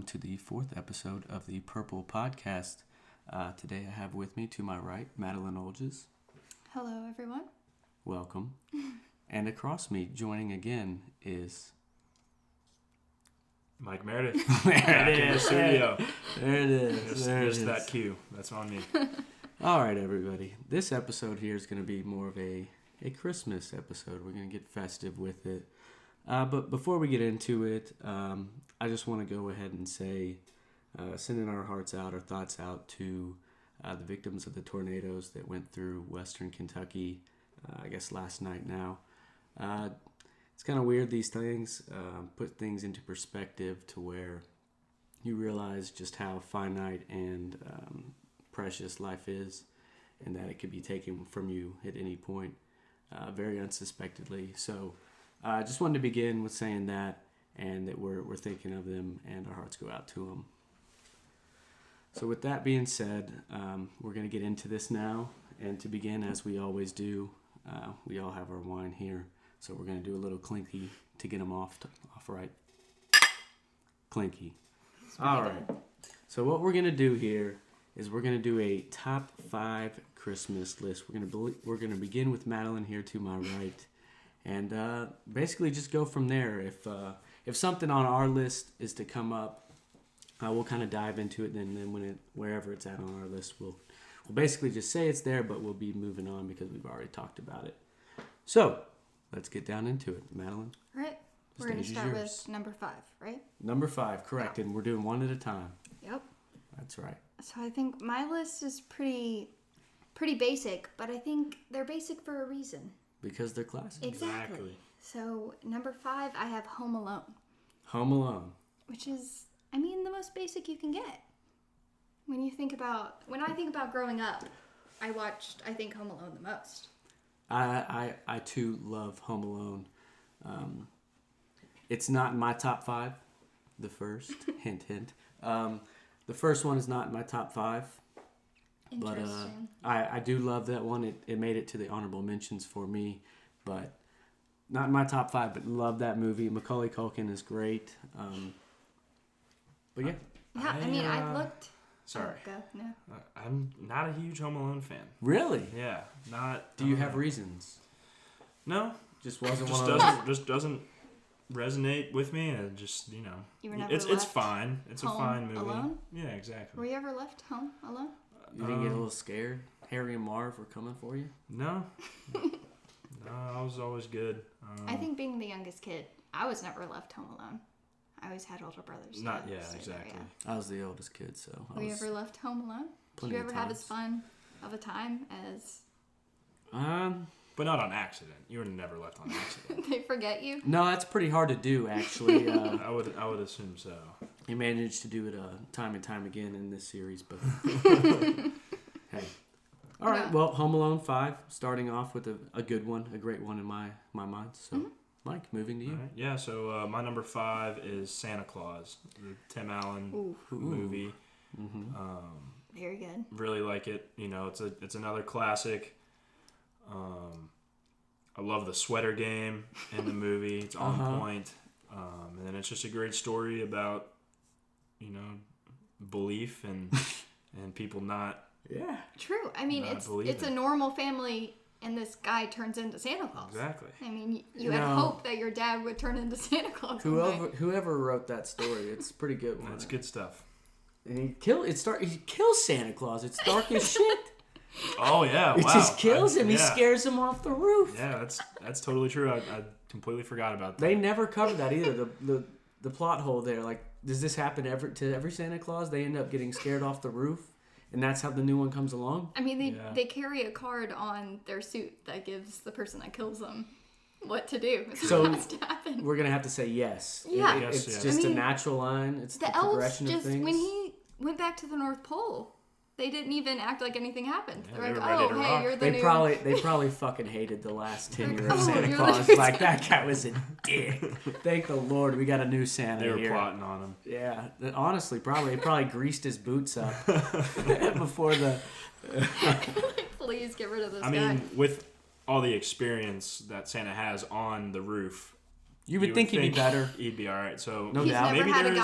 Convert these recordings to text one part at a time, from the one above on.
to the fourth episode of the Purple Podcast. Today I have with me, to my right, Madeline Olges. Hello, everyone. Welcome. And across me, joining again, is... Mike Meredith. There it is. Studio. There it is. Just that cue. That's on me. All right, everybody. This episode here is going to be more of a Christmas episode. We're going to get festive with it. But before we get into it, I just want to go ahead and say, sending our hearts out, our thoughts out to the victims of the tornadoes that went through western Kentucky, I guess last night now. It's kind of weird, these things put things into perspective to where you realize just how finite and precious life is, and that it could be taken from you at any point, very unsuspectedly. So I just wanted to begin with saying that, and that we're thinking of them, and our hearts go out to them. So with that being said, we're going to get into this now, and to begin, as we always do, we all have our wine here, so we're going to do a little clinky to get them off right. Clinky. All right. So what we're going to do here is we're going to do a top 5 Christmas list. We're going to begin with Madeline here to my right, and basically just go from there. If something on our list is to come up, we'll kind of dive into it. Then wherever it's at on our list, we'll basically just say it's there, but we'll be moving on because we've already talked about it. So let's get down into it, Madeline. All right. We're going to start with number 5, right? Number 5, correct. Yeah. And we're doing one at a time. Yep. That's right. So I think my list is pretty basic, but I think they're basic for a reason. Because they're classic. Exactly. So number 5, I have Home Alone. Home Alone. Which is, the most basic you can get. When I think about growing up, I think Home Alone the most. I too love Home Alone. It's not in my top 5. The first, hint. The first one is not in my top 5. But I do love that one. It made it to the honorable mentions for me, but not in my top 5. But love that movie. Macaulay Culkin is great. But yeah. Yeah, I've looked. Sorry. Oh, go. No. I'm not a huge Home Alone fan. Really? Yeah. Not. Do you have reasons? No. Just wasn't just one of doesn't, those. Just doesn't resonate with me, and just You were never it's fine. It's a home fine movie. Alone? Yeah, exactly. Were you ever left home alone? You didn't get a little scared? Harry and Marv were coming for you? No. No, I was always good. I think being the youngest kid, I was never left home alone. I always had older brothers. Exactly. Yeah. I was the oldest kid, so... Were you ever left home alone? Did you ever have as fun of a time as... But not on accident. You were never left on accident. They forget you? No, that's pretty hard to do, actually. I would assume so. You managed to do it time and time again in this series, but... Hey. All right, well, Home Alone 5, starting off with a good one, a great one in my mind. So, Mike, moving to you. Right. Yeah, so my number 5 is Santa Claus, the Tim Allen movie. Mm-hmm. Very good. Really like it. It's another classic. I love the sweater game in the movie. It's on point. And then it's just a great story about, belief and people not. Yeah. True. It's a normal family, and this guy turns into Santa Claus. Exactly. You had hope that your dad would turn into Santa Claus. Whoever wrote that story, it's a pretty good one. That's good stuff. And he kills Santa Claus. It's dark as shit. Oh yeah! Wow. It just kills him. He scares him off the roof. Yeah, that's totally true. I completely forgot about that. They never covered that either. The plot hole there. Like, does this happen to every Santa Claus? They end up getting scared off the roof, and that's how the new one comes along. They carry a card on their suit that gives the person that kills them what to do. So what has to happen. We're gonna have to say yes. Yeah, it's just a natural line. It's the progression of things. When he went back to the North Pole, they didn't even act like anything happened. Yeah, They're they like, were ready to rock. you're the They new... probably fucking hated the last tenure of you're Santa Claus. Like, that guy was a dick. Thank the Lord we got a new Santa here. They were plotting on him. Yeah, honestly, he probably greased his boots up before the... Please get rid of this guy. With all the experience that Santa has on the roof, You would think he'd be better. He'd be all right. So No He's doubt. never maybe had a there's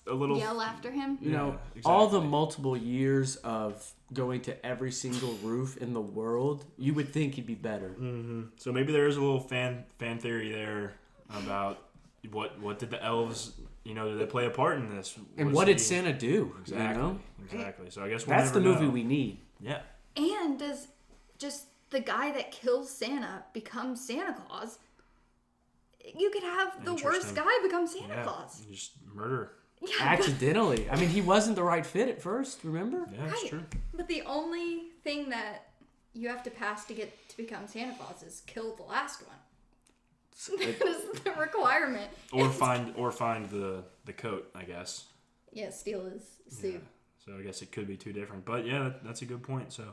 guy a little yell after him. You know, exactly. all the multiple years of going to every single roof in the world, you would think he'd be better. Mm-hmm. So maybe there is a little fan theory there about what did the elves, did they play a part in this? And what did Santa do? Exactly. You know? Exactly. So I guess we'll That's never the movie know. we need. Yeah. And does just the guy that kills Santa become Santa Claus? You could have the worst Interesting. guy become Santa Yeah. Claus. Just murder. Yeah, Accidentally. I mean, he wasn't the right fit at first, remember? Yeah, that's true. But the only thing that you have to pass to get to become Santa Claus is kill the last one. That is the requirement. Or find the coat, I guess. Yeah, steal his suit. Yeah. So I guess it could be two different. But yeah, that's a good point. So,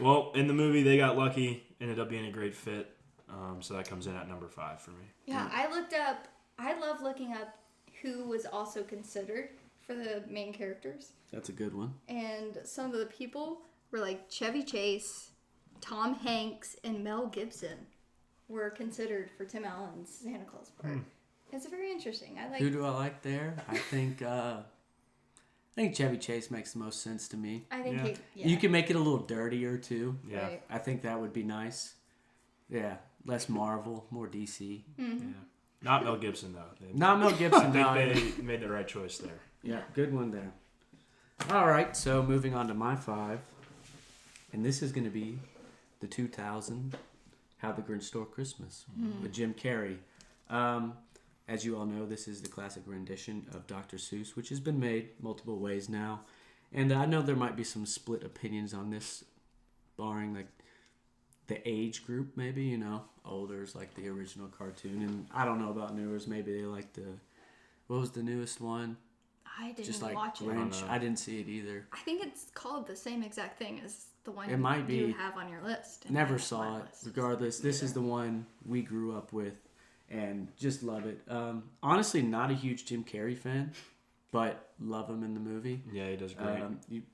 well, in the movie, they got lucky. Ended up being a great fit. So that comes in at number 5 for me. Yeah, I love looking up who was also considered for the main characters. That's a good one. And some of the people were like Chevy Chase, Tom Hanks, and Mel Gibson were considered for Tim Allen's Santa Claus part. It's very interesting. Who do I like there? I think Chevy Chase makes the most sense to me. I think You can make it a little dirtier too. Yeah. Right. I think that would be nice. Yeah, less Marvel, more DC. Mm-hmm. Yeah. Not Mel Gibson, though. Not Mel Gibson. I no. think they made the right choice there. Yeah, good one there. All right, so moving on to my 5. And this is going to be the 2000 How the Grinch Stole Christmas with Jim Carrey. As you all know, this is the classic rendition of Dr. Seuss, which has been made multiple ways now. And I know there might be some split opinions on this, barring like the age group, maybe, olders like the original cartoon. And I don't know about newers, maybe they like what was the newest one? I didn't Just like watch it. Grinch. I didn't see it either. I think it's called the same exact thing as the one It might be. you have on your list. and Never my saw it. list. Regardless, this is the one we grew up with and just love it. Honestly, not a huge Jim Carrey fan, but love him in the movie. Yeah, he does great.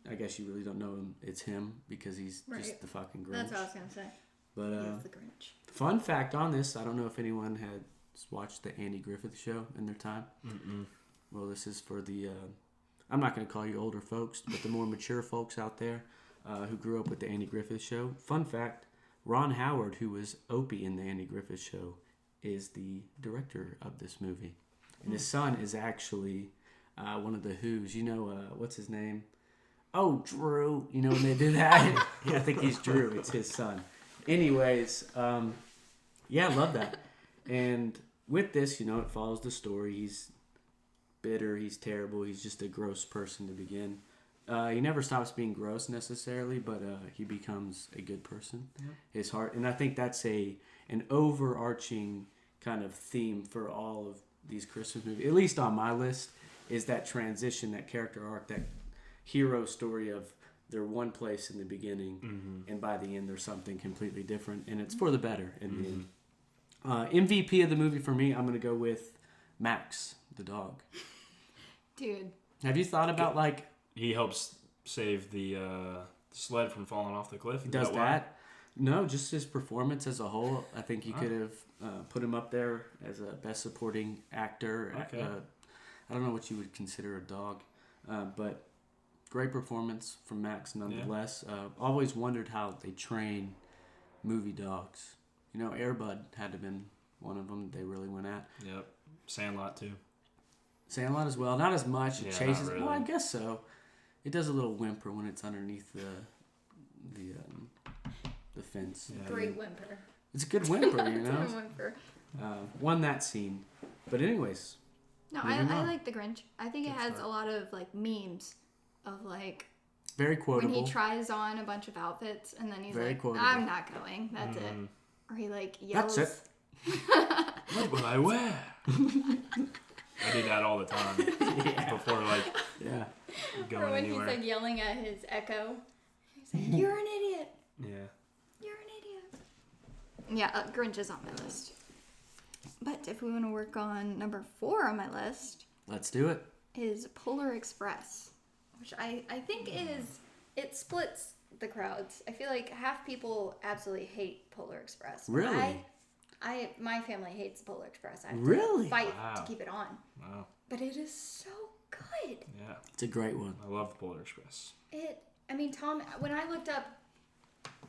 I guess you really don't know him. It's him because he's Right. just the fucking Grinch. That's what I was going to say. But He's the Grinch. fun fact on this, I don't know if anyone had watched the Andy Griffith Show in their time. Mm-mm. Well, this is for the, I'm not going to call you older folks, but the more mature folks out there who grew up with the Andy Griffith Show. Fun fact, Ron Howard, who was Opie in the Andy Griffith Show, is the director of this movie. And his son is actually one of the Who's. What's his name? Oh, Drew. You know when they do that? Yeah, I think he's Drew. It's his son. Anyways, yeah, I love that. And with this, it follows the story. He's bitter. He's terrible. He's just a gross person to begin. He never stops being gross necessarily, but he becomes a good person. Yeah. His heart, and I think that's an overarching kind of theme for all of these Christmas movies. At least on my list is that transition, that character arc, that hero story of they're one place in the beginning, and by the end they're something completely different, and it's for the better in the end. MVP of the movie for me, I'm going to go with Max, the dog. Dude. Have you thought about He helps save the sled from falling off the cliff. He does that? No, just his performance as a whole. I think you could have put him up there as a best supporting actor. Okay. I don't know what you would consider a dog, but great performance from Max nonetheless. Always wondered how they train movie dogs. Air Bud had to have been one of them they really went at. Yep. Sandlot too. Sandlot as well. Not as much. It chases. Not really. Well, I guess so. It does a little whimper when it's underneath the fence. Yeah, Great whimper. It's a good whimper, It's a whimper. Won that scene. But anyways. No, I like the Grinch. I think it has a lot of memes of very quotable. when he tries on a bunch of outfits and then he's Very like, quotable. I'm not going. That's it. Or he yells. That's it. What will I wear? I do that all the time. Before Yeah. going Or when anywhere. he's yelling at his echo. He's like, you're an idiot. Yeah. You're an idiot. Yeah, Grinch is on my list. But if we want to work on number 4 on my list, Let's do it. is Polar Express, which I think it splits the crowds. I feel like half people absolutely hate Polar Express. Really? My family hates the Polar Express. I have Really? to fight Wow. to keep it on. Wow. But it is so good. Yeah. It's a great one. I love the Polar Express. Tom, when I looked up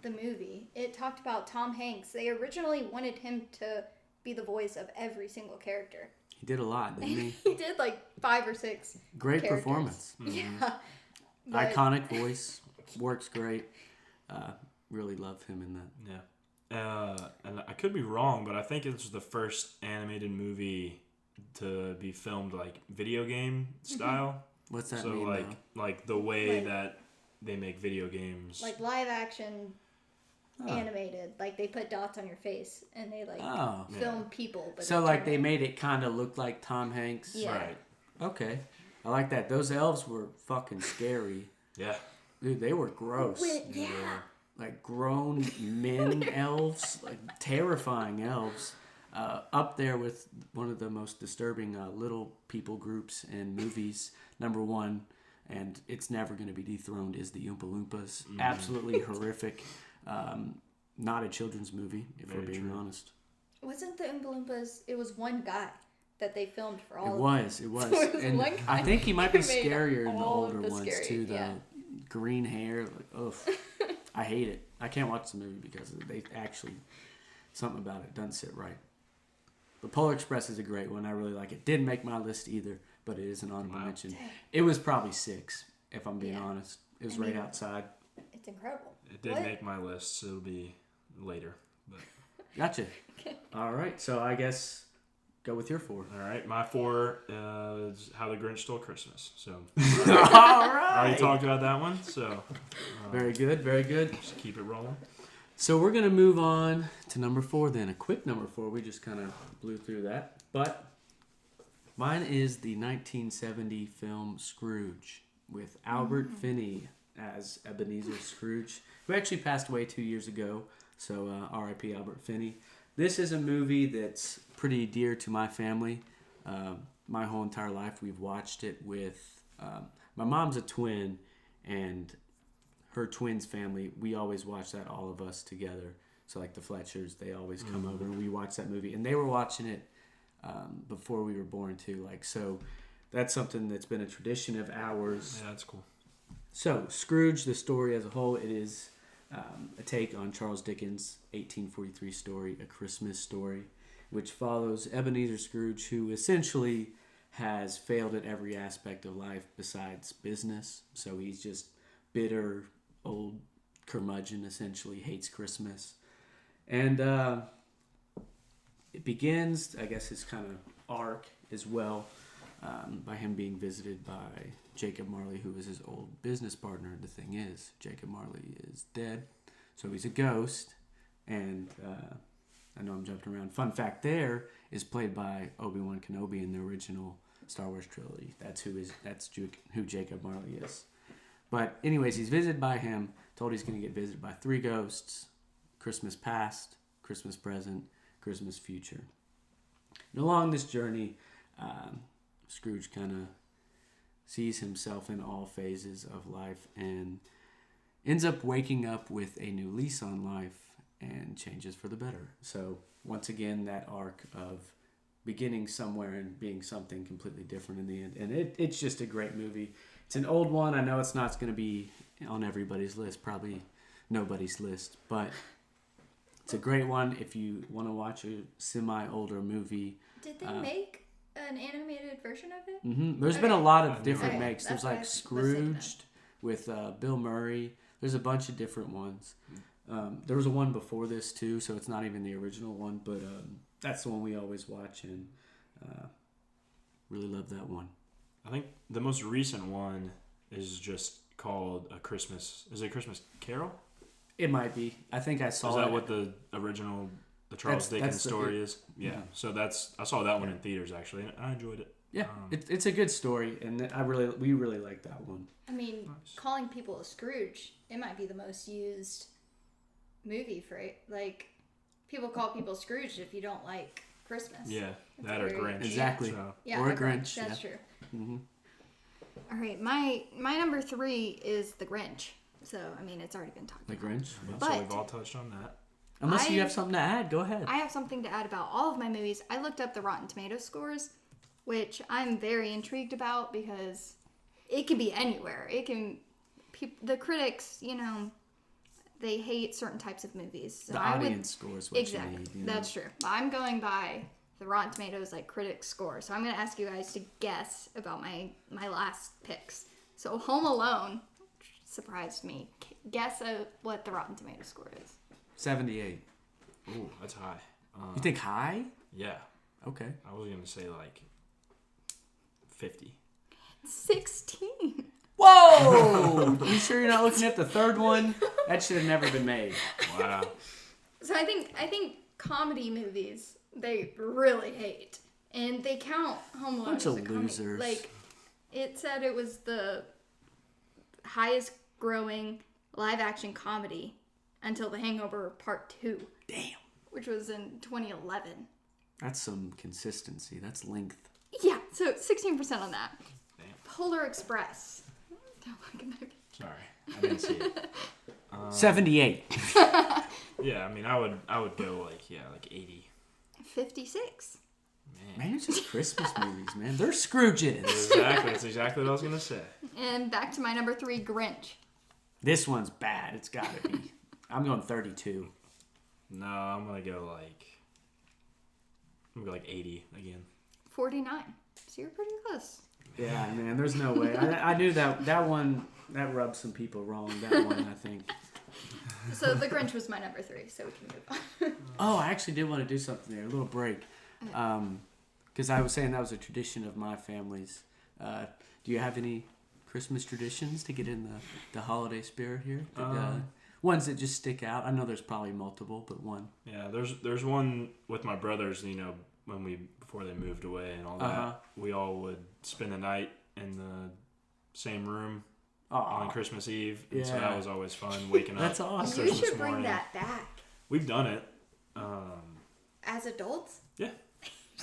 the movie, it talked about Tom Hanks. They originally wanted him to be the voice of every single character. He did a lot, didn't he? He did like 5 or 6 Great characters. performance. Yeah. But- Iconic voice. Works great. Really love him in that. Yeah. And I could be wrong, but I think it was the first animated movie to be filmed like video game style. What's that So mean now? like the way Like- that they make video games. like live action animated. Like they put dots on your face and they like Oh. film people. But So like they made it kind of look like Tom Hanks? Yeah. Right. Okay. I like that. Those elves were fucking scary. Yeah. Dude, they were gross. Yeah. Like grown men elves, like terrifying elves. Up there with one of the most disturbing little people groups in movies. Number one, and it's never going to be dethroned, is the Oompa Loompas. Absolutely horrific. Not a children's movie, if we're being honest. Wasn't the Oompa Loompas? It was one guy that they filmed for all. It of was. them. It was. So it was And one I guy think he might be who made scarier in the all of older the ones scary- too. The yeah. green hair, like, ugh. I hate it. I can't watch the movie because they actually something about it doesn't sit right. The Polar Express is a great one. I really like it. Didn't make my list either, but it is an honorable mention. It was probably 6, if I'm being honest. It was right outside. It's incredible. It did What? make my list, so it'll be later. But Gotcha. All right, so I guess go with your 4. all right, my 4 is How the Grinch Stole Christmas. So All I right. already talked about that one, so Very good. Very good. just keep it rolling. So we're gonna move on to number 4 then. A quick number 4. We just kind of blew through that, but mine is the 1970 film Scrooge with Albert Finney as Ebenezer Scrooge, who actually passed away 2 years ago. So R.I.P. Albert Finney. This is a movie that's pretty dear to my family. My whole entire life, we've watched it with my mom's a twin, and her twins family, we always watch that, all of us together. So like the Fletchers, they always come over and we watch that movie, and they were watching it before we were born too. Like, so that's something that's been a tradition of ours. Yeah, that's cool. So Scrooge, the story as a whole, it is a take on Charles Dickens' 1843 story, A Christmas Story, which follows Ebenezer Scrooge, who essentially has failed at every aspect of life besides business. So he's just bitter, old curmudgeon, essentially hates Christmas. And it begins, I guess, his kind of arc as well, by him being visited by Jacob Marley, who is his old business partner. The thing is, Jacob Marley is dead, so he's a ghost. And I know I'm jumping around. Fun fact there is played by Obi-Wan Kenobi in the original Star Wars trilogy. That's who Jacob Marley is. But anyways, he's visited by him, told he's going to get visited by 3 ghosts: Christmas past, Christmas present, Christmas future. And along this journey, Scrooge kind of sees himself in all phases of life and ends up waking up with a new lease on life and changes for the better. So once again, that arc of beginning somewhere and being something completely different in the end. And it's just a great movie. It's an old one. I know it's not going to be on everybody's list, probably nobody's list, but it's a great one if you want to watch a semi-older movie. Did they make an animated version of it? Mm-hmm. There's been a lot of different Okay, makes. that's There's what like I was thinking of. Scrooged with Bill Murray. There's a bunch of different ones. There was a one before this too, so it's not even the original one, but that's the one we always watch, and really love that one. I think the most recent one is just called A Christmas. Is it a Christmas Carol? It might be. I think I saw Is that it. what the original, the Charles Dickens that's the- story is? Yeah. Mhm. So I saw that one in theaters actually, and I enjoyed it. Yeah, it's a good story, and we really like that one. I mean, calling people a Scrooge, it might be the most used movie for it. Like, people call people Scrooge if you don't like Christmas. Yeah, It's that or very- Grinch. Exactly. So, Yeah, Or a Grinch, That's yeah. true. Mm-hmm. All right, my number 3 is The Grinch. So, I mean, it's already been talked The about. Grinch. so But- we've all touched on that. Unless you have something to add, go ahead. I have something to add about all of my movies. I looked up the Rotten Tomatoes scores, which I'm very intrigued about because it can be anywhere. The critics, they hate certain types of movies. So the audience scores what exactly. you need. That's true. But I'm going by the Rotten Tomatoes critics score. So I'm going to ask you guys to guess about my last picks. So Home Alone surprised me. Guess what the Rotten Tomatoes score is. 78. Ooh, that's high. You think high? Yeah. Okay. I was going to say 50. 16. Whoa! You sure you're not looking at the third one? That should have never been made. Wow. So I think comedy movies they really hate, and they count Home Alone Bunch as of a comedy. losers. It said it was the highest growing live action comedy until The Hangover Part 2. Damn. Which was in 2011. That's some consistency. That's length. Yeah, so 16% on that. Damn. Polar Express. Don't look at my... Sorry, I didn't see it. 78. Yeah, I mean, I would go 80. 56. Man, it's just Christmas movies, man. They're Scrooges. Exactly, that's exactly what I was gonna say. And back to my number 3, Grinch. This one's bad. It's gotta be. I'm going 32. No, I'm gonna go 80 again. 49. So you're pretty close. Yeah, man. There's no way. I knew that one. That rubbed some people wrong. That one, I think. So the Grinch was my number 3, so we can move on. Oh, I actually did want to do something there. A little break. Because I was saying that was a tradition of my family's. Do you have any Christmas traditions to get in the holiday spirit here? Ones that just stick out. I know there's probably multiple, but one. Yeah, there's one with my brothers. Before they moved away and all that, we all would spend the night in the same room on Christmas Eve, and so that was always fun. Waking up. That's awesome. You Christmas should bring morning. that back. We've done it. As adults? Yeah.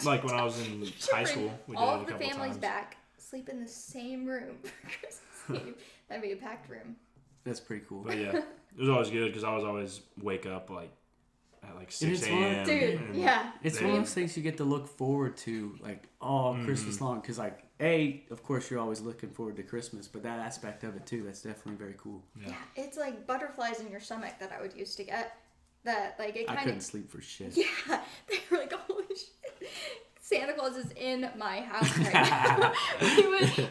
Like when I was in high school, we did all it a of the couple families times. back, sleep in the same room for Christmas Eve. That'd be a packed room. That's pretty cool. But yeah, it was always good because I was always wake up at 6 a.m. Dude, yeah. It's one of those things you get to look forward to all Christmas long. Because of course you're always looking forward to Christmas, but that aspect of it too, that's definitely very cool. Yeah, it's like butterflies in your stomach that I would used to get. That it kind I of... couldn't sleep for shit. Yeah, they were like, holy shit. Santa Claus is in my house right now.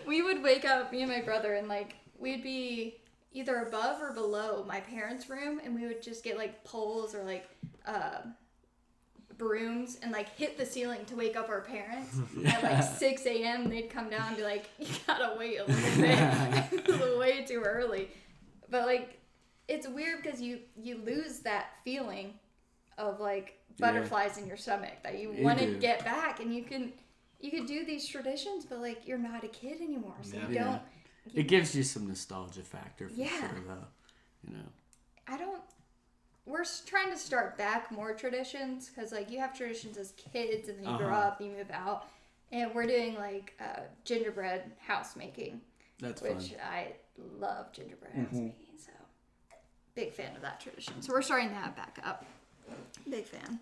we would wake up, me and my brother, and we'd be either above or below my parents' room, and we would just get poles or brooms and hit the ceiling to wake up our parents. At 6 a.m. they'd come down and be like, you gotta wait a little bit. It's way too early. But it's weird because you lose that feeling of butterflies in your stomach that you want to get back, and you could do these traditions, but you're not a kid anymore, so you don't. It gives you some nostalgia factor for sure, though. We're trying to start back more traditions because you have traditions as kids, and then you grow up, you move out, and we're doing gingerbread house making. That's which fun. I love gingerbread house making, so big fan of that tradition. So we're starting that back up. Big fan.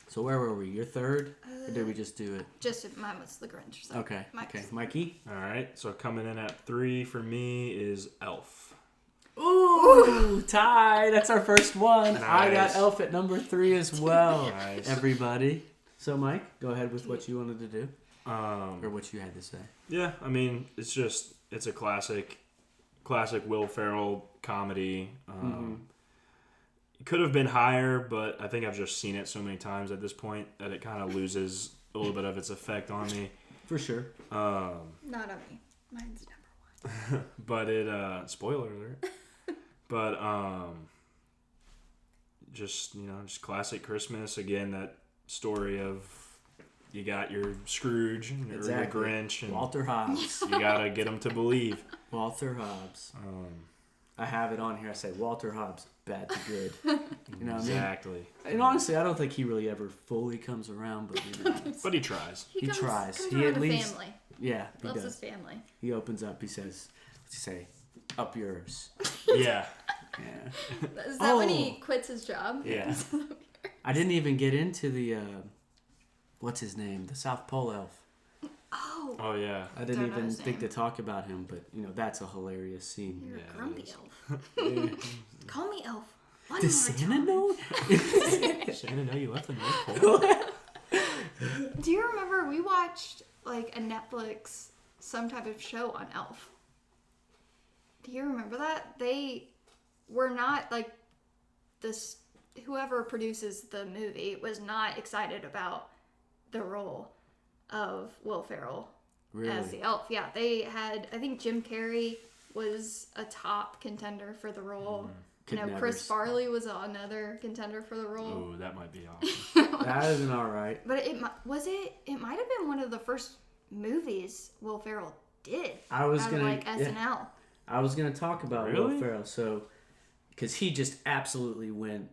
So where were we? Your third? Or did we just do it? Just mine was the Grinch. So Okay. Mikey? All right. So coming in at 3 for me is Elf. Ooh, tie. That's our first one. Nice. I got Elf at number 3 as well. Nice. Everybody. So Mike, go ahead with what you wanted to do. Or what you had to say. Yeah, I mean, it's a classic Will Ferrell comedy. It could have been higher, but I think I've just seen it so many times at this point that it kind of loses a little bit of its effect on me. For sure. not on me. Mine's number 1. But it spoiler alert. But just classic Christmas again. That story of you got your Scrooge or your Grinch and Walter Hobbs. You gotta get them to believe. Walter Hobbs. I have it on here. I say Walter Hobbs, bad to good. You know what Exactly. I mean? And honestly, I don't think he really ever fully comes around, but But he tries. He tries. Comes He around at the least- family. yeah, he Loves does. his family. He opens up. He says, "What's he say? Up yours." Yeah. Yeah. Is that when he quits his job? Yeah. I didn't even get into the what's his name, the South Pole elf. Oh. Oh yeah. I didn't Don't know even his think to name. talk about him, but that's a hilarious scene. You're Yeah, a grumpy it is. elf. Yeah. Call me elf. One Does more Santa time. know? Santa know you left the North Pole? Do you remember we watched like a Netflix some type of show on Elf? Do you remember that? They were not like this. Whoever produces the movie was not excited about the role of Will Ferrell as the elf. Yeah, they had. I think Jim Carrey was a top contender for the role. Could You know, never Chris s- Farley was another contender for the role. Oh, that might be awesome. That isn't all right. But it might have been one of the first movies Will Ferrell did. I was out gonna of, like yeah. SNL. I was gonna talk about Really? Will Ferrell, so because he just absolutely went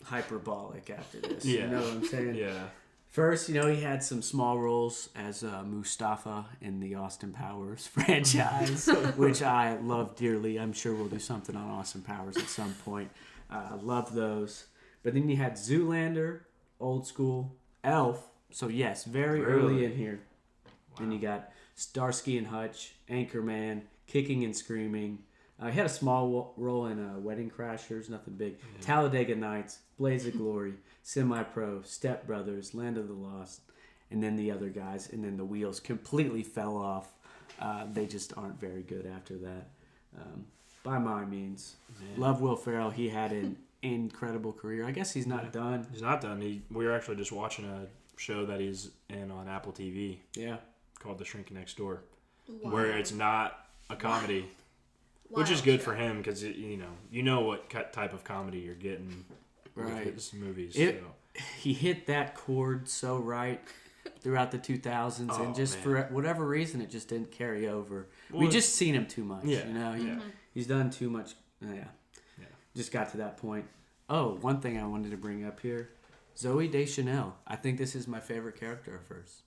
hyperbolic after this. Yeah. You know what I'm saying? Yeah. First, he had some small roles as Mustafa in the Austin Powers franchise, which I love dearly. I'm sure we'll do something on Austin Powers at some point. I love those. But then you had Zoolander, Old School, Elf. So yes, very early Really? in here. Then you got Starsky and Hutch, Anchorman, Kicking and Screaming. He had a small role in Wedding Crashers, nothing big. Talladega Nights, Blaze of Glory, Semi-Pro, Step Brothers, Land of the Lost, and then the other guys. And then the wheels completely fell off. They just aren't very good after that. By my means. Man. Love Will Ferrell. He had an incredible career. I guess he's not done. He's not done. We were actually just watching a show that he's in on Apple TV Yeah. called The Shrink Next Door, Wow. where it's not a comedy, which is Wild good show. for him because you know what type of comedy you're getting Right. with his movies. It- so. He hit that chord so right throughout the 2000s, Oh, and just man. for whatever reason, it just didn't carry over. Well, We just seen him too much. Yeah, He, he's done too much. Yeah. Just got to that point. Oh, one thing I wanted to bring up here. Zoe Deschanel. I think this is my favorite character of hers.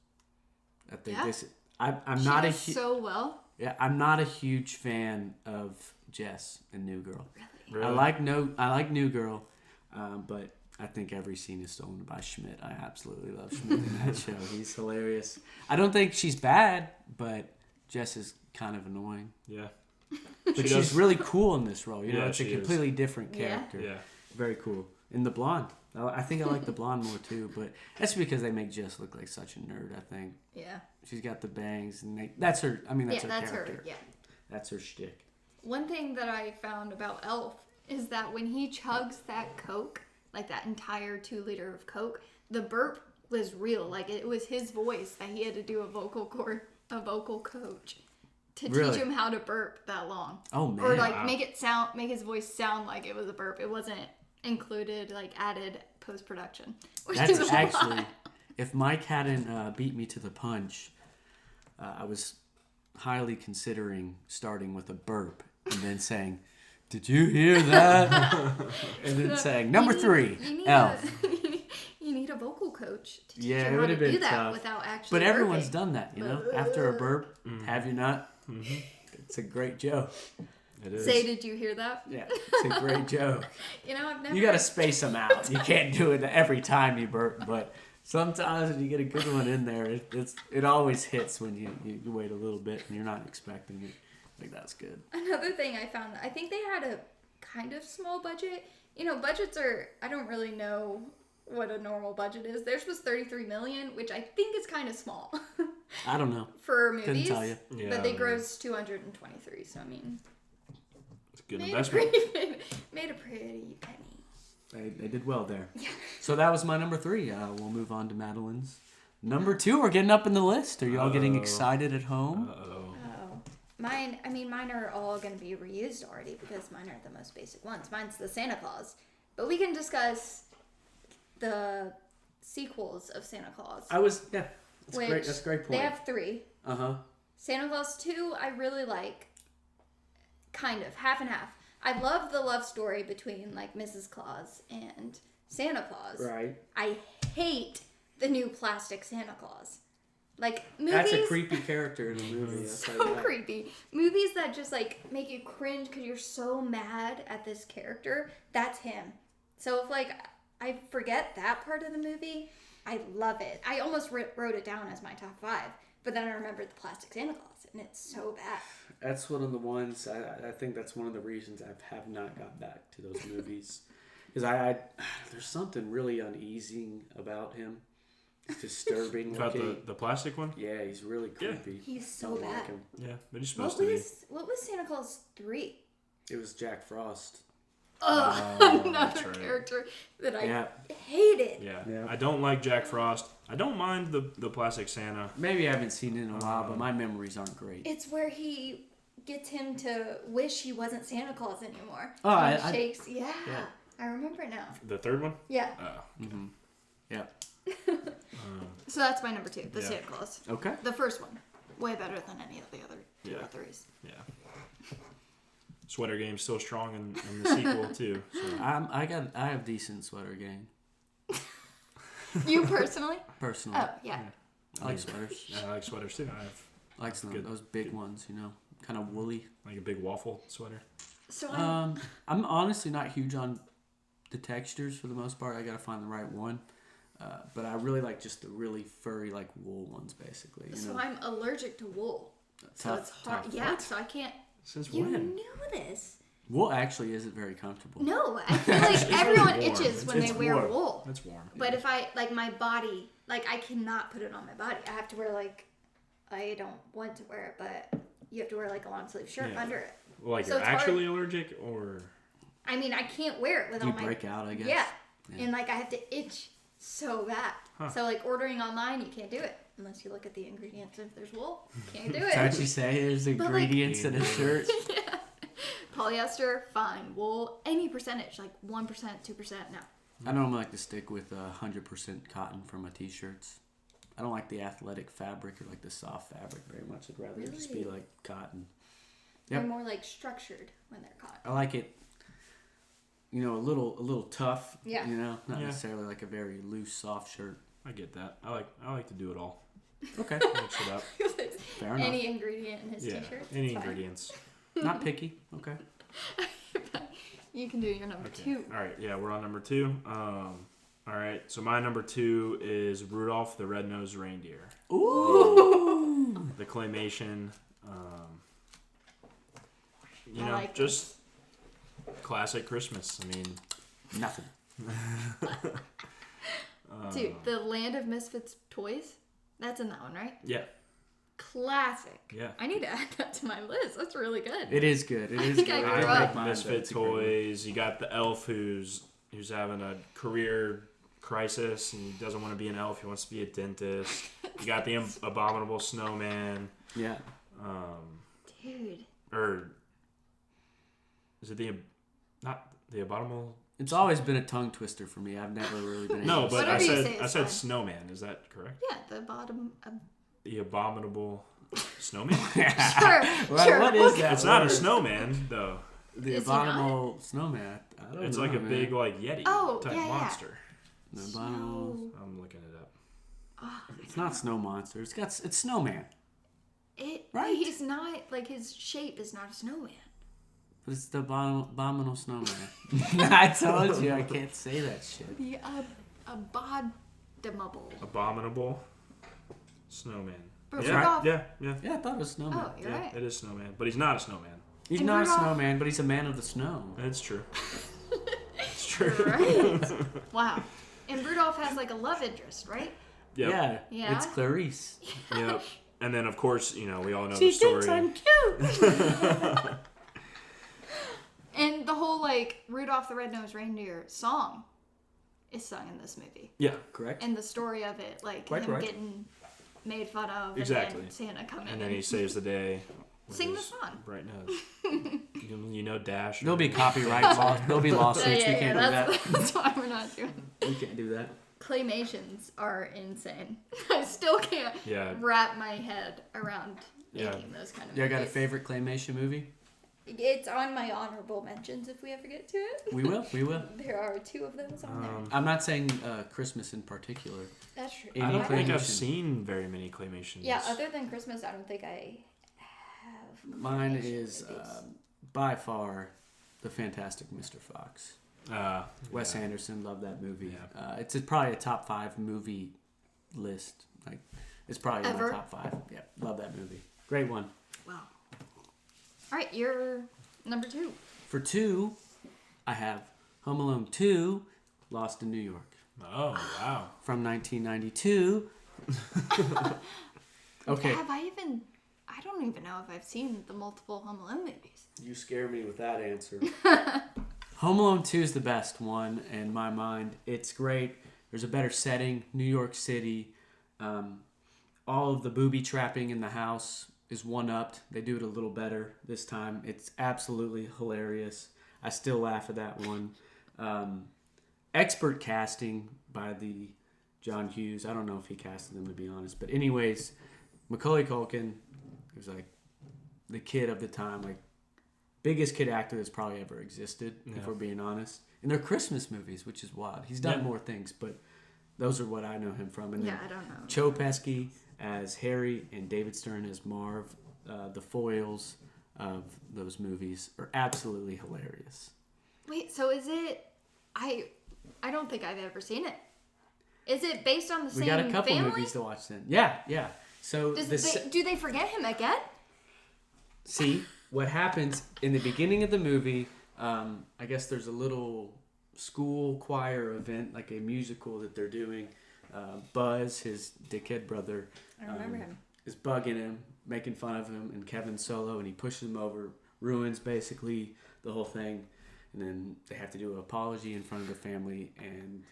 I think Yeah. this. I'm She not does so well. I'm not a huge fan of Jess and New Girl. Really. Really? I like New Girl, but I think every scene is stolen by Schmidt. I absolutely love Schmidt in that show. He's hilarious. I don't think she's bad, but Jess is kind of annoying. Yeah. But She she's does- really cool in this role. Yeah, It's a she is. completely different Yeah. character. Yeah. Very cool. And the blonde. I think I like the blonde more too, but that's because they make Jess look like such a nerd, I think. Yeah. She's got the bangs, and that's her. I mean, that's her That's character. her. Yeah. That's her shtick. One thing that I found about Elf is that when he chugs that Coke, like that entire 2 liter of Coke, the burp was real. Like it was his voice that he had to do a vocal coach to Really? teach him how to burp that long. Oh man. Or like Wow. make his voice sound like it was a burp. It wasn't included, like added post production. That's actually, if Mike hadn't beat me to the punch, I was highly considering starting with a burp and then saying, "Did you hear that?" and then saying, "Number 3, Elf." You need a vocal coach to teach Yeah, it you how would to have been do that tough. without actually. But everyone's burping. done that, After a burp, have you not? It's a great joke. It is. Say, did you hear that? Yeah, it's a great joke. I've never. You got to space them out. You can't do it every time you burp, but sometimes when you get a good one in there, it always hits when you wait a little bit and you're not expecting it. I think that's good. Another thing I found, I think they had a kind of small budget. Budgets are, I don't really know what a normal budget is. Theirs was $33 million, which I think is kind of small I don't know. for movies. Couldn't tell you. Yeah, But they I mean, grossed 223, so I mean, it's a good made a investment. pretty penny. They did well there. So that was my number 3. We'll move on to Madeline's. Number 2, we're getting up in the list. Are you all getting Uh-oh. excited at home? Uh-oh. Oh, mine are all going to be reused already because mine are the most basic ones. Mine's the Santa Claus, but we can discuss the sequels of Santa Claus. That's which great. That's a great point. They have 3. Uh-huh. Santa Claus 2, I really like. Kind of half and half. I love the love story between like Mrs. Claus and Santa Claus. Right. I hate the new plastic Santa Claus. Like movies. That's a creepy character in a movie. So creepy. Movies that just like make you cringe because you're so mad at this character. That's him. So if like I forget that part of the movie, I love it. I almost wrote it down as my top 5, but then I remembered the Plastic Santa Claus, and it's so bad. That's one of the ones. I think that's one of the reasons I have not got back to those movies, because I there's something really uneasy about him. It's disturbing. About the plastic one? Yeah, he's really creepy. Yeah. He's so bad. Like him. Yeah, but he's supposed to be. What was Santa Claus 3? It was Jack Frost. Another character that I hated. Yeah. I don't like Jack Frost. I don't mind the plastic Santa. Maybe I haven't seen it in a while, but my memories aren't great. It's where he gets him to wish he wasn't Santa Claus anymore. Oh, I shakes. Yeah. I remember it now. The third one? Yeah. Oh. Mm-hmm. Yeah. So that's my number 2, the Santa Claus. Okay. The first one, way better than any of the other 2 or 3s. Yeah. Sweater Game's still strong in the sequel too. So. I have decent Sweater Game. You personally? Personally. Oh yeah. I like sweaters. I like sweaters too. I like those big ones, kind of woolly. Like a big waffle sweater. So I'm honestly not huge on the textures for the most part. I gotta find the right one. But I really like just the really furry, like wool ones, basically. So I'm allergic to wool. So it's hard. Tough. Yeah. What? So I can't. Since You when? knew this. Wool actually isn't very comfortable. No, I feel like everyone warm. itches when It's they wear warm. wool. It's warm. But if I like my body, like I cannot put it on my body. I have to wear like I don't want to wear it, but you have to wear like a long sleeve shirt under it. Like So you're it's hard. actually allergic, or I mean, I can't wear it without You my break out, I guess. Yeah. And like I have to itch so bad. Huh. So like ordering online, you can't do it unless you look at the ingredients. If there's wool, can't do So it. what you say there's ingredients in a shirt. Yeah. Polyester, fine. Wool, any percentage, like 1%, 2%, no. I normally like to stick with 100% cotton for my t-shirts. I don't like the athletic fabric or like the soft fabric very much. I'd rather just be like cotton. They're Yep. more like structured when they're cotton. I like it, a little tough. Yeah. Not Yeah. necessarily like a very loose, soft shirt. I get that. I like to do it all. Okay. Mix it up. Fair enough. Any ingredient in his t-shirt. Any it's fine. ingredients. Not picky. Okay. You can do your number 2. All right. Yeah, we're on number 2. All right. So my number 2 is Rudolph the Red-Nosed Reindeer. Ooh. The claymation. I like just classic Christmas. I mean, Nothing. Dude, the Land of Misfits toys. That's in that one, right? yeah. Classic. Yeah. I need to add that to my list. That's really good. It is good. It is think good. I grew like up- mine, but Misfit it's a great one. toys. You got the elf who's having a career crisis and he doesn't want to be an elf. He wants to be a dentist. You got the abominable snowman. Yeah. Dude. Or is it not the abominable? It's always been a tongue twister for me. I've never really been able No, to but Whatever I you said say is I said fine. snowman. Is that correct? Yeah, the bottom. The abominable snowman. Sure. Well, sure. what is that? It's not a word? snowman though. The Is he not? abominable snowman. I don't It's know, like a man. big like yeti type yeah. monster. The abominable. Snow. I'm looking it up. Oh, It's not snow monster. It's snowman. Right? He's not, like, his shape is not a snowman. But it's the abominable snowman. I told you I can't say that shit. The abominable. Abominable snowman. But Yeah, Rudolph- yeah. Yeah, I thought it was snowman. Oh, you're Yeah, right. it is snowman, but he's not a snowman. He's And not Rudolph- a snowman, but he's a man of the snow. That's true. It's true. Right. Wow. And Rudolph has, like, a love interest, right? Yep. Yeah, Yeah? it's Clarice. Yep. And then of course, we all know She the story. thinks I'm cute. And the whole, like, Rudolph the Red-Nosed Reindeer song is sung in this movie. Yeah. Correct. And the story of it, like, Quite him right. getting made fun of. Exactly. And then Santa coming And then in. he saves the day. with Sing the his song. Bright nose. Dash. There'll be copyright laws. There'll be lawsuits. We can't do that. That's why we're not doing it. We can't do that. Claymations are insane. I still can't Yeah. wrap my head around Yeah. making those kind of You got a movies. favorite claymation movie? It's on my honorable mentions if we ever get to it. We will. There are 2 of those on there. I'm not saying Christmas in particular. That's true. I don't think I've claymation. seen very many claymations. Yeah, other than Christmas, I don't think I have. Mine is movies. by far the Fantastic Mr. Fox. Wes Anderson, love that movie. Yeah. It's probably a top 5 movie list. Like, it's probably in my top 5. Yeah, love that movie. Great one. Wow. All right, you're number 2. For 2, I have Home Alone 2, Lost in New York. Oh, wow. From 1992. Okay. I don't even know if I've seen the multiple Home Alone movies. You scare me with that answer. Home Alone 2 is the best one in my mind. It's great. There's a better setting. New York City. All of the booby trapping in the house is one-upped. They do it a little better this time. It's absolutely hilarious. I still laugh at that one. Expert casting by the John Hughes. I don't know if he casted them, to be honest. But anyways, Macaulay Culkin was like the kid of the time, like biggest kid actor that's probably ever existed, if we're being honest. And they're Christmas movies, which is wild. He's done more things, but those are what I know him from. And then I don't know. Joe Pesci as Harry and David Stern as Marv. The foils of those movies are absolutely hilarious. Wait, so is it? I don't think I've ever seen it. Is it based on the same We got a couple family? movies to watch then. Yeah. So do they forget him again? See, what happens in the beginning of the movie, I guess there's a little school choir event, like a musical that they're doing. Buzz, his dickhead brother, I remember him. is bugging him, making fun of him, and Kevin Solo, and he pushes him over, ruins basically the whole thing. And then they have to do an apology in front of the family, and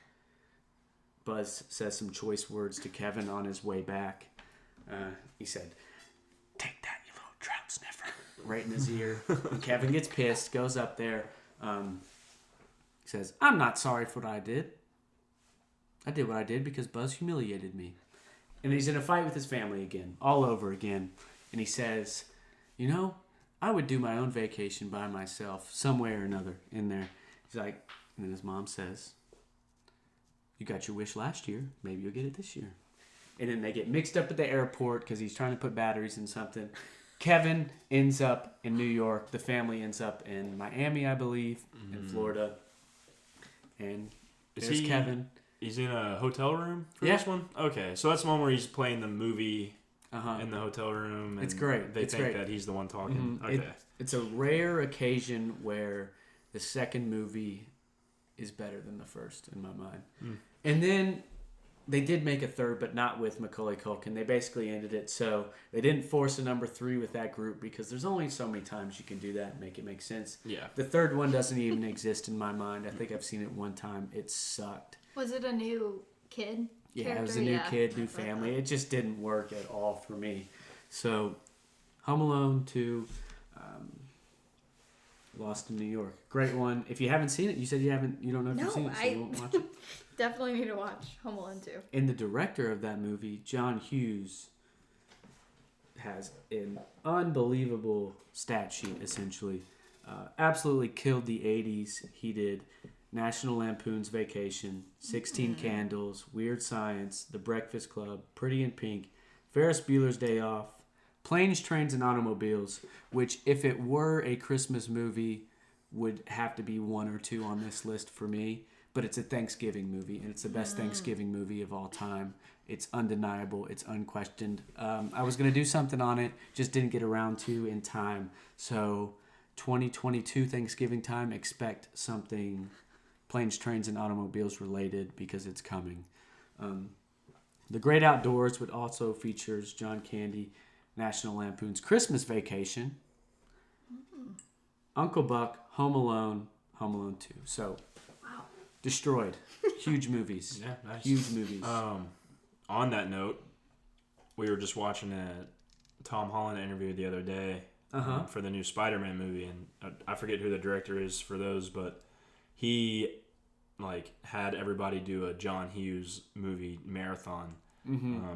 Buzz says some choice words to Kevin on his way back. He said, "Take that, you little trout sniffer," right in his ear. And Kevin gets pissed, goes up there. He says, "I'm not sorry for what I did. I did what I did because Buzz humiliated me." And he's in a fight with his family again, all over again. And he says, "You know, I would do my own vacation by myself, some way or another in there." He's like, and then his mom says, "You got your wish last year. Maybe you'll get it this year." And then they get mixed up at the airport because he's trying to put batteries in something. Kevin ends up in New York. The family ends up in Miami, I believe, in Florida. And there's Kevin. He's in a hotel room for this one? Okay, so that's the one where he's playing the movie in the hotel room. And it's great. They think that he's the one talking. Okay. It's a rare occasion where the second movie is better than the first, in my mind. And then they did make a third, but not with Macaulay Culkin. They basically ended it, so they didn't force a number 3 with that group because there's only so many times you can do that and make it make sense. Yeah. The third one doesn't even exist in my mind. I think I've seen it one time. It sucked. Was it a new kid? Yeah, character? it was a new kid, new family. It just didn't work at all for me. So, Home Alone 2, Lost in New York. Great one. If you haven't seen it, you said you don't know if you've seen it, so you won't watch it. Definitely need to watch Home Alone 2. And the director of that movie, John Hughes, has an unbelievable stat sheet, essentially. Absolutely killed the 80s. He did National Lampoon's Vacation, 16 Candles, Weird Science, The Breakfast Club, Pretty in Pink, Ferris Bueller's Day Off, Planes, Trains, and Automobiles, which, if it were a Christmas movie, would have to be 1 or 2 on this list for me. But it's a Thanksgiving movie, and it's the best Thanksgiving movie of all time. It's undeniable. It's unquestioned. I was going to do something on it, just didn't get around to in time. So 2022 Thanksgiving time, expect something Planes, Trains, and Automobiles related because it's coming. The Great Outdoors, which also features John Candy, National Lampoon's Christmas Vacation, Uncle Buck, Home Alone, Home Alone 2. So, destroyed. Huge movies. Yeah, nice. Huge movies. On that note, we were just watching a Tom Holland interview the other day for the new Spider-Man movie, and I forget who the director is for those, but he had everybody do a John Hughes movie marathon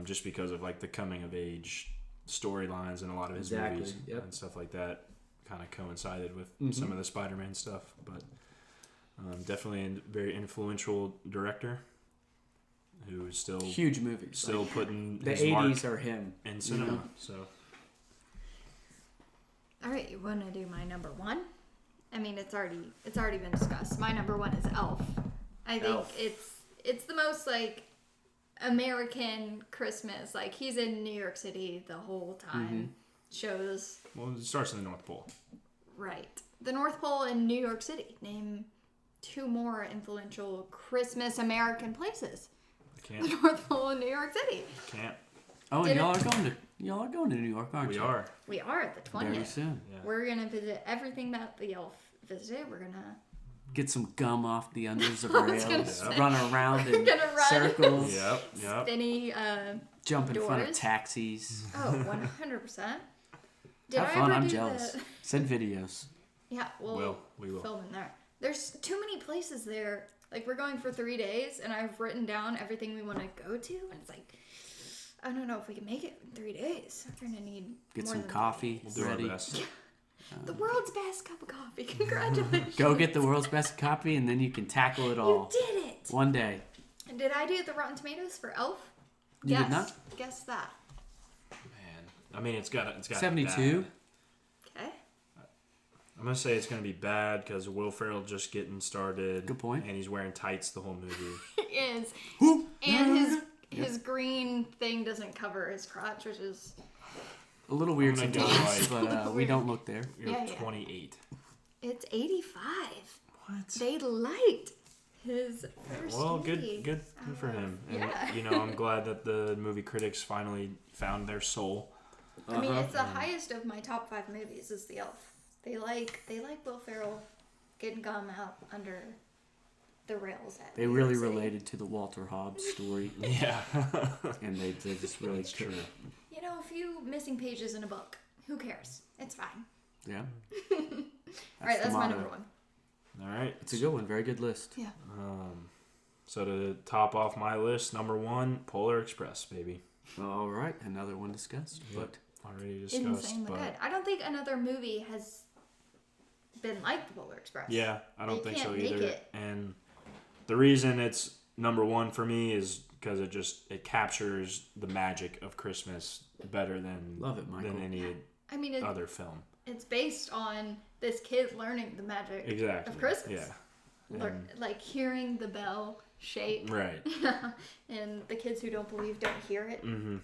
just because of the coming of age storylines in a lot of his movies and stuff like that. kind of coincided with some of the Spider-Man stuff. But definitely a very influential director who is still huge movies. Still putting the his 80s mark are him in cinema. So, All right, you want to do my number one? I mean, it's already been discussed. My number one is Elf. I think it's the most like American Christmas. Like he's in New York City the whole time. Shows. well, it starts in the North Pole. Right. The North Pole and New York City. Name two more influential Christmas American places. I can't. The North Pole and New York City. Can't. Oh, and y'all are going to New York, aren't We you? are. We are at the 20th. Very soon. Yeah. We're going to visit everything that the elf visited. We're going to... Get some gum off the unders of I was rails. gonna say. Run around in Gonna run. circles. Yep. Spinny... Jump in front of doors. taxis. Oh, 100%. Did Have I fun. ever I'm do jealous. the... Send videos. Yeah, We will. film in there. There's too many places there. Like, we're going for 3 days, and I've written down everything we want to go to, and it's like, I don't know if we can make it in 3 days. We're going to need Get more some than coffee. We'll do ready. our best. The world's best cup of coffee. Congratulations. Go get the world's best copy, and then you can tackle it all. You did it. One day. And did I do the Rotten Tomatoes for Elf? You yes. did not? Guess that. Man, I mean, it's got 72. Okay. I'm gonna say it's gonna be bad because Will Ferrell just getting started. Good point. And he's wearing tights the whole movie. It is. And his green thing doesn't cover his crotch, which is... A little weird I'm gonna sometimes, go but we don't look there. You're Yeah. 28. It's 85. What? They liked his first Well, movie. good for him. And, Yeah. I'm glad that the movie critics finally found their soul. I mean, it's the highest of my top 5 movies is The Elf. They like Will Ferrell getting gum out under the rails. They really related to the Walter Hobbs story, Yeah. and they just really That's true. You know, a few missing pages in a book. Who cares? It's fine. Yeah. All right, that's my motto. number one. All right. It's a good one. Very good list. Yeah. So to top off my list, number 1, Polar Express, baby. All right, another one discussed, but Already discussed. Insanely but good. I don't think another movie has been like The Polar Express. yeah, I don't They think so can't make either. it. And the reason it's number 1 for me is because it captures the magic of Christmas better than Love it, Michael. than any I mean, other film. it's based on this kid learning the magic Exactly. of Christmas. Yeah. Like hearing the bell shake. Right. And the kids who don't believe don't hear it. Mm-hmm.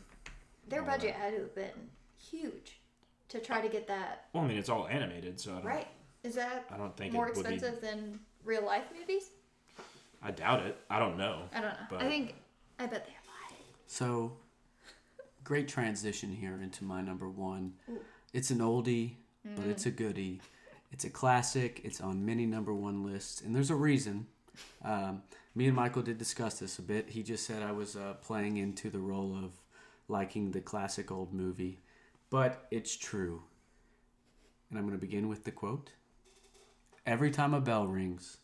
Their budget had to have been huge to try to get that Well, I mean, it's all animated, so I don't. right. Is that I don't think more it would be. expensive than real life movies? I doubt it. I don't know. I don't know. But- I bet they have high. So, great transition here into my number one. It's an oldie, but it's a goodie. It's a classic. It's on many number one lists, and there's a reason. Me and Michael did discuss this a bit. He just said I was playing into the role of liking the classic old movie, but it's true. And I'm going to begin with the quote. Every time a bell rings,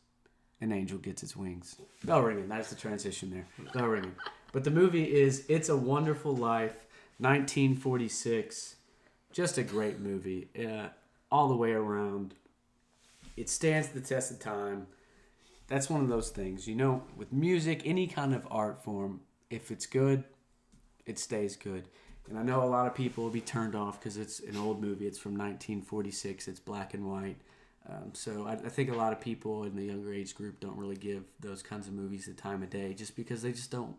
an angel gets its wings. Bell ringing, that's the transition there. Bell ringing. But the movie is It's a Wonderful Life, 1946. Just a great movie. All the way around. It stands the test of time. That's one of those things. You know, with music, any kind of art form, if it's good, it stays good. And I know a lot of people will be turned off because it's an old movie. It's from 1946. It's black and white. So I think a lot of people in the younger age group don't really give those kinds of movies the time of day just because they just don't.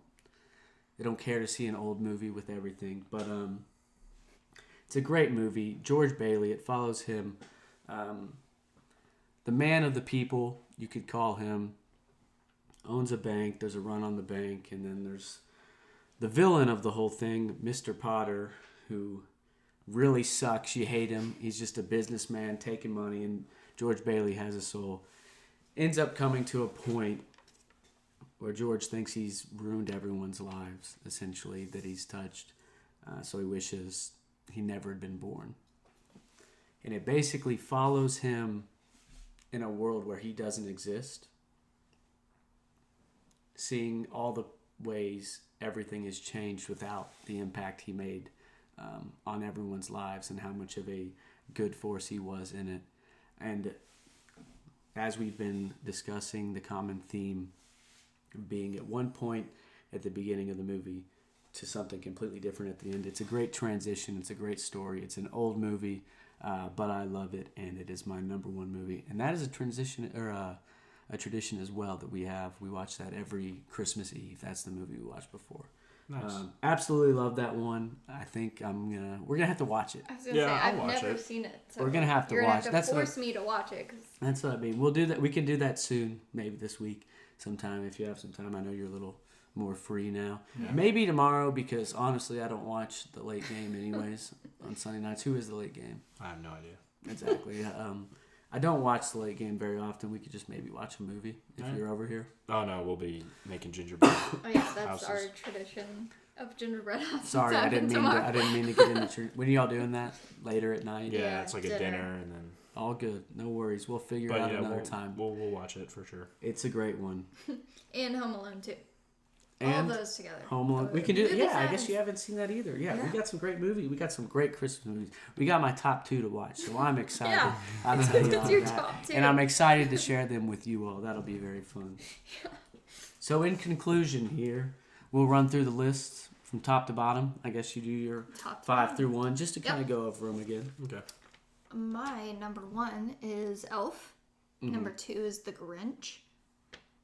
They don't care to see an old movie with everything. But it's a great movie. George Bailey, it follows him. The man of the people, you could call him, owns a bank. There's a run on the bank. And then there's the villain of the whole thing, Mr. Potter, who really sucks. You hate him. He's just a businessman taking money, and George Bailey has a soul. Ends up coming to a point where George thinks he's ruined everyone's lives, essentially, that he's touched. So he wishes he never had been born. And it basically follows him in a world where he doesn't exist, seeing all the ways everything has changed without the impact he made on everyone's lives, and how much of a good force he was in it. And as we've been discussing, the common theme being at one point at the beginning of the movie to something completely different at the end. It's a great transition. It's a great story. It's an old movie, but I love it, and it is my number one movie. And that is a transition or a tradition as well that we have. We watch that every Christmas Eve. That's the movie we watched before. Nice. Absolutely love that one. I think we're gonna have to watch it. I was gonna say I'll I've watch never it. seen it. So We're gonna have to you're watch. Gonna have to force me to watch it. That's what I mean. We'll do that. We can do that soon. Maybe this week, sometime if you have some time. I know you're a little more free now. Yeah. Maybe tomorrow because honestly, I don't watch the late game anyways on Sunday nights. Who is the late game? I have no idea. Exactly. I don't watch the late game very often. We could just maybe watch a movie if Alright. you're over here. Oh no, we'll be making gingerbread. Oh yeah, that's houses. our tradition of gingerbread houses. Sorry, I didn't mean to get into. When are y'all doing that? Later at night? Yeah, Yeah, it's like a dinner. dinner and then. All good. No worries. We'll figure But out yeah, another we'll, time. we'll watch it for sure. It's a great one. And Home Alone too. And all those together. Home Alone. The We can do it. movie Yeah, I sounds- guess you haven't seen that either. Yeah, we Yeah. got some great movies. We got some great Christmas movies. We got my top 2 to watch, so I'm excited. Yeah. I'll tell you It's all your that. top 2. And I'm excited to share them with you all. That'll be very fun. So in conclusion here, we'll run through the list from top to bottom. I guess you do your Top 5 through 1 just to Yep. kind of go over them again. Okay. My number 1 is Elf. Mm-hmm. Number 2 is The Grinch.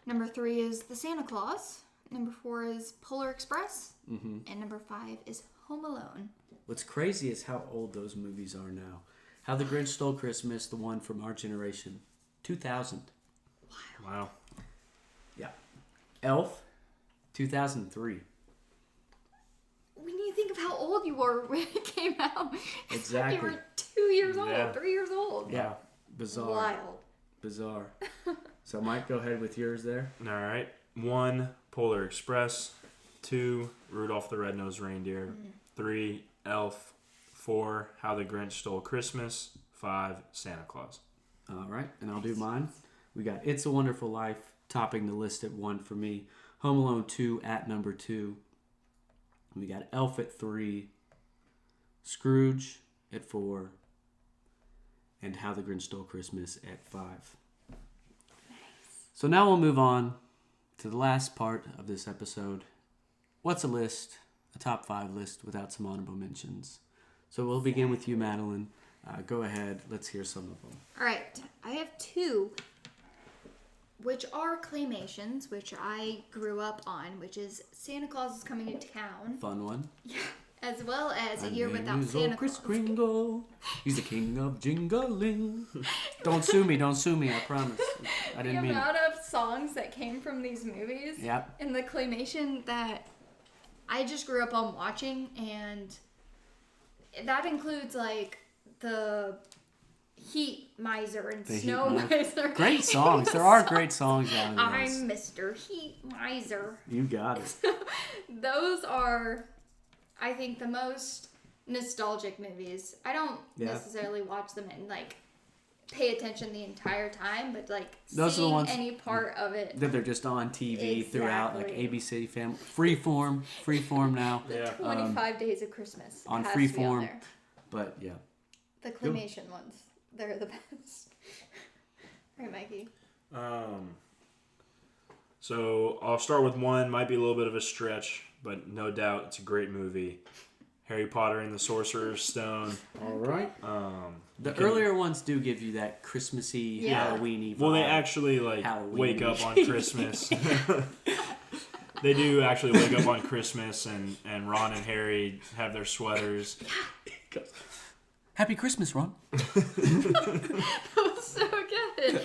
Number 3 is The Santa Claus. Number 4 is Polar Express. Mm-hmm. And number 5 is Home Alone. What's crazy is how old those movies are now. How the Grinch Stole Christmas, the one from our generation, 2000. Wow. Yeah. Elf, 2003. When you think of how old you were when it came out, it's like you Exactly. were 2 years old, Yeah. 3 years old. Yeah. Bizarre. Wild. Bizarre. So, Mike, go ahead with yours there. All right. 1, Polar Express. 2, Rudolph the Red-Nosed Reindeer. 3, Elf. 4, How the Grinch Stole Christmas. 5, Santa Claus. All right. And I'll do mine. We got It's a Wonderful Life topping the list at 1 for me. Home Alone 2 at number 2. We got Elf at 3. Scrooge at 4. And How the Grinch Stole Christmas at 5. So now we'll move on to the last part of this episode. What's a list? A top 5 list without some honorable mentions. So we'll begin with you, Madeline. Go ahead. Let's hear some of them. All right. I have 2, which are claymations, which I grew up on, which is Santa Claus is Coming to Town, Fun one. as well as A My Year name Without is Santa old Kris Claus. Kringle. He's the king of jingling. Don't sue me. Don't sue me. I promise. I The didn't mean it. amount of songs that came from these movies Yep. and the claymation that I just grew up on watching, and that includes like the Heat Miser and The Heat Snow Miser. Miser. Great songs. There are great songs out of this. I'm Mr. Heat Miser. You got it. Those are, I think, the most nostalgic movies. I don't Yeah. necessarily watch them and like pay attention the entire time, but like Those are the seeing ones- any part of it. That they're just on TV throughout, like Exactly. ABC Family. Freeform now. The Yeah. 25 Days of Christmas on has to be on Freeform. there. But yeah. The claymation ones, they're the best. Right, Mikey? So I'll start with 1. Might be a little bit of a stretch, but no doubt it's a great movie. Harry Potter and the Sorcerer's Stone. All right. The can- earlier ones do give you that Christmassy, Yeah. Halloween-y vibe. Well, they actually like Halloween. wake up on Christmas. They do actually wake up on Christmas, and Ron and Harry have their sweaters. Happy Christmas, Ron. That was so good.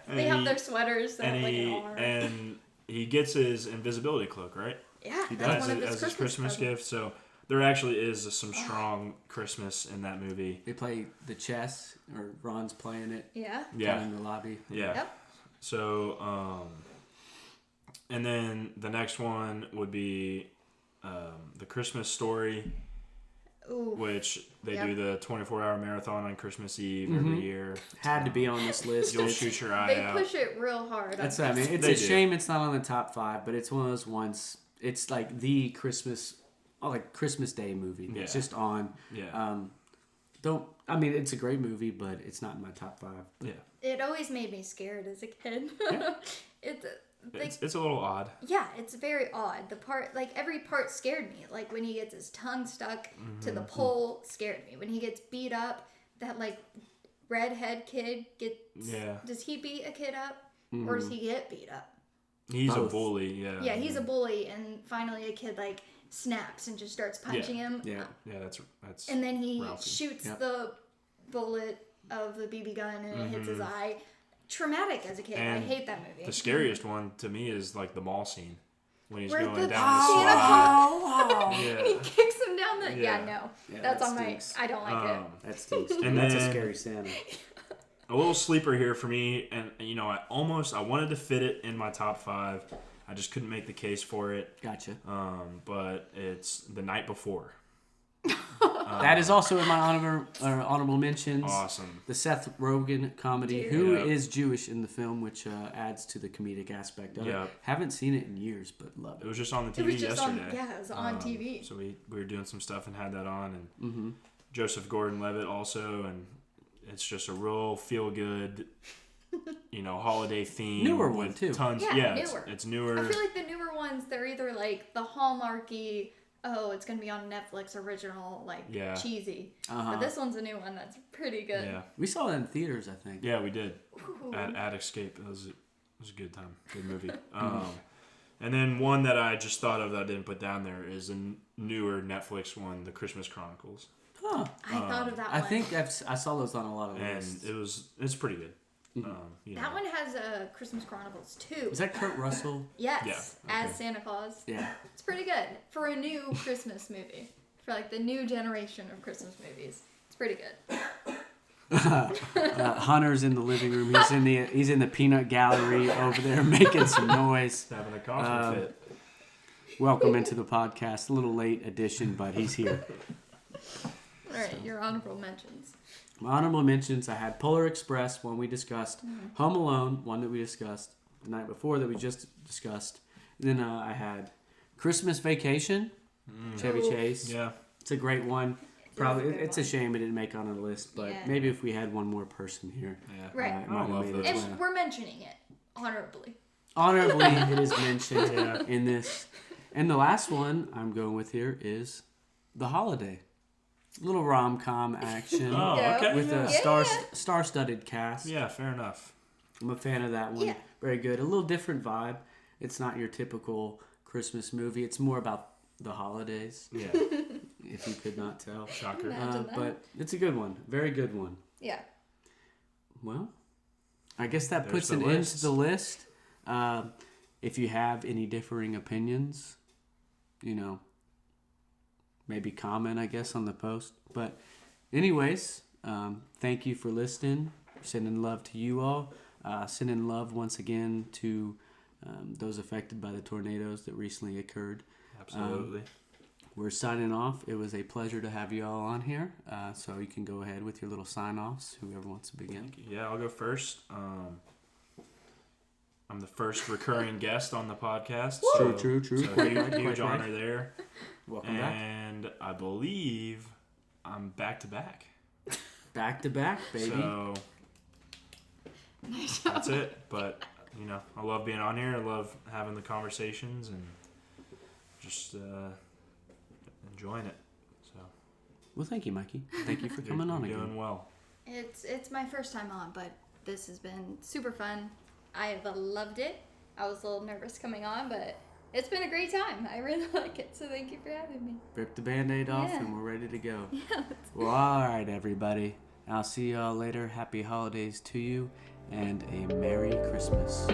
And They have he- their sweaters that have and like he an arm. and he gets his invisibility cloak, right? Yeah, He that's does. one of as his his Christmas presents. gift. So there actually is some strong Christmas in that movie. They play the chess, or Ron's playing it Yeah. Yeah, in the lobby. yeah. Yep. So, and then the next one would be the Christmas Story, Ooh. which they Yep. do the 24-hour marathon on Christmas Eve Mhm. every year. Had to be on this list. You'll It's- shoot your eye They out. push it real hard. That's on what I mean. It's They a do. shame it's not on the top 5, but it's one of those ones. It's like the Christmas, like Christmas Day movie. It's Yeah. just on. Yeah. Don't I mean, it's a great movie, but it's not in my top 5. Yeah. It always made me scared as a kid. Yeah. It's a little odd. Yeah, it's very odd. The part, like, every part scared me. Like, when he gets his tongue stuck to the pole, scared me. When he gets beat up, that, like, redhead kid gets... Yeah. Does he beat a kid up? Or does he get beat up? He's Both. a bully, yeah. Yeah, he's a bully, and finally a kid, like, snaps and just starts punching him. Yeah. Yeah, that's And then he Ralphie. shoots Yep. the bullet of the BB gun and it hits his eye. Traumatic as a kid. And I hate that movie. the scariest one to me is like the mall scene when he's Where going the down the Santa slide. Claus- Yeah. And he kicks him down the... Yeah. Yeah, no. Yeah, That's that on stinks. my... I don't like it. That stinks. And That's a then- scary Santa. A little sleeper here for me, and you know, I wanted to fit it in my top 5. I just couldn't make the case for it. Gotcha. But it's The Night Before. That is also in my honorable mentions. Awesome. The Seth Rogen comedy, Dude. who Yeah. is Jewish in the film, which adds to the comedic aspect of Yeah. it. Haven't seen it in years, but love It it. was just on the It TV was just yesterday. on... Yeah, it was on TV. So we were doing some stuff and had that on, and Joseph Gordon-Levitt also, and it's just a real feel-good, you know, holiday theme. Newer one, with too. Tons, Yeah, it's newer. it's newer. I feel like the newer ones, they're either like the Hallmarky, oh, it's going to be on Netflix original, like Yeah. cheesy. Uh-huh. But this one's a new one that's pretty good. Yeah, We saw it in theaters, I think. yeah, we did. Ooh. At Escape, it was a good time, good movie. And then one that I just thought of that I didn't put down there is a newer Netflix one, The Christmas Chronicles, Huh. I thought of that I one. think I saw those on a lot of and lists. it's pretty good. You know. That one has Christmas Chronicles too. Is that Kurt Russell? Yes, Yeah, as okay. Santa Claus. Yeah. It's pretty good for a new Christmas movie. For like the new generation of Christmas movies. It's pretty good. Hunter's in the living room. He's in the peanut gallery over there making some noise. Having a coffee fit. Welcome into the podcast. A little late addition, but he's here. All right, your honorable mentions. My honorable mentions, I had Polar Express, one we discussed. Home Alone, one that we discussed the night before that we just discussed. Then I had Christmas Vacation, Chevy Chase. Yeah. It's a great one. Probably, good it's a one. shame it didn't make on a list, but Yeah. maybe if we had one more person here, Yeah. Right. it might have love made those. its And way. we're mentioning it honorably. Honorably, it is mentioned Yeah. in this. And the last one I'm going with here is The Holiday. Little rom-com action Oh, Yeah. okay. with a yeah. star-studded cast. Yeah, fair enough. I'm a fan of that one. Yeah. Very good. A little different vibe. It's not your typical Christmas movie. It's more about the holidays, Yeah. if you could not tell. Shocker. Imagine that. But it's a good one. Very good one. Yeah. Well, I guess that There's puts the an end list. to the list. If you have any differing opinions, maybe comment, I guess, on the post. But anyways, thank you for listening. Sending love to you all. Sending love once again to those affected by the tornadoes that recently occurred. Absolutely. We're signing off. It was a pleasure to have you all on here. So you can go ahead with your little sign-offs, whoever wants to begin. Yeah, I'll go first. I'm the first recurring guest on the podcast. True. So Quite huge, right, huge quite right. honor there. Welcome back. And I believe I'm back to back. Back to back, baby. So Nice. that's it. But, I love being on here. I love having the conversations and just enjoying it. So Well, thank you, Mikey. Thank you for you're coming on doing again. well. It's my first time on, but this has been super fun. I have loved it. I was a little nervous coming on, but it's been a great time. I really like it, so thank you for having me. Rip the Band-Aid off Yeah. and we're ready to go. Yeah. Well, all right, everybody. I'll see y'all later. Happy holidays to you and a Merry Christmas.